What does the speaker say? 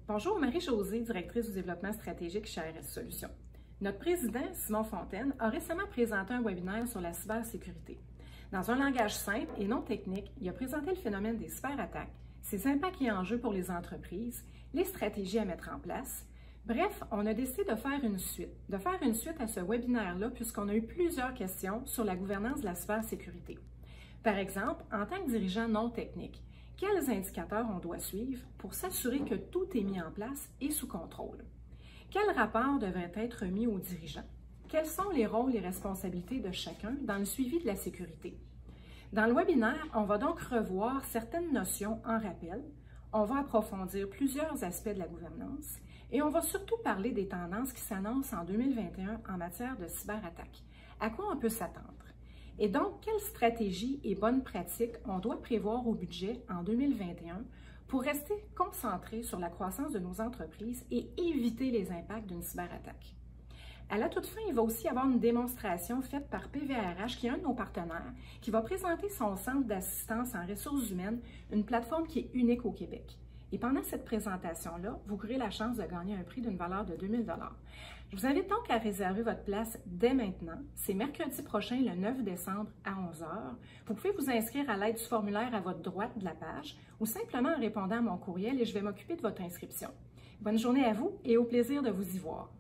Bonjour, Marie-Josée, directrice du développement stratégique chez RS Solutions. Notre président, Simon Fontaine, a récemment présenté un webinaire sur la cybersécurité. Dans un langage simple et non technique, il a présenté le phénomène des cyberattaques, ses impacts et enjeux pour les entreprises, les stratégies à mettre en place. Bref, on a décidé de faire une suite à ce webinaire-là puisqu'on a eu plusieurs questions sur la gouvernance de la cybersécurité. Par exemple, en tant que dirigeant non technique, quels indicateurs on doit suivre pour s'assurer que tout est mis en place et sous contrôle? Quel rapport devrait être mis aux dirigeants? Quels sont les rôles et responsabilités de chacun dans le suivi de la sécurité? Dans le webinaire, on va donc revoir certaines notions en rappel, on va approfondir plusieurs aspects de la gouvernance et on va surtout parler des tendances qui s'annoncent en 2021 en matière de cyberattaque. À quoi on peut s'attendre? Et donc, quelles stratégies et bonnes pratiques on doit prévoir au budget en 2021 pour rester concentré sur la croissance de nos entreprises et éviter les impacts d'une cyberattaque? À la toute fin, il va aussi y avoir une démonstration faite par PVRH, qui est un de nos partenaires, qui va présenter son centre d'assistance en ressources humaines, une plateforme qui est unique au Québec. Et pendant cette présentation-là, vous aurez la chance de gagner un prix d'une valeur de 2000 $. Je vous invite donc à réserver votre place dès maintenant. C'est mercredi prochain, le 9 décembre à 11 h. Vous pouvez vous inscrire à l'aide du formulaire à votre droite de la page ou simplement en répondant à mon courriel et je vais m'occuper de votre inscription. Bonne journée à vous et au plaisir de vous y voir.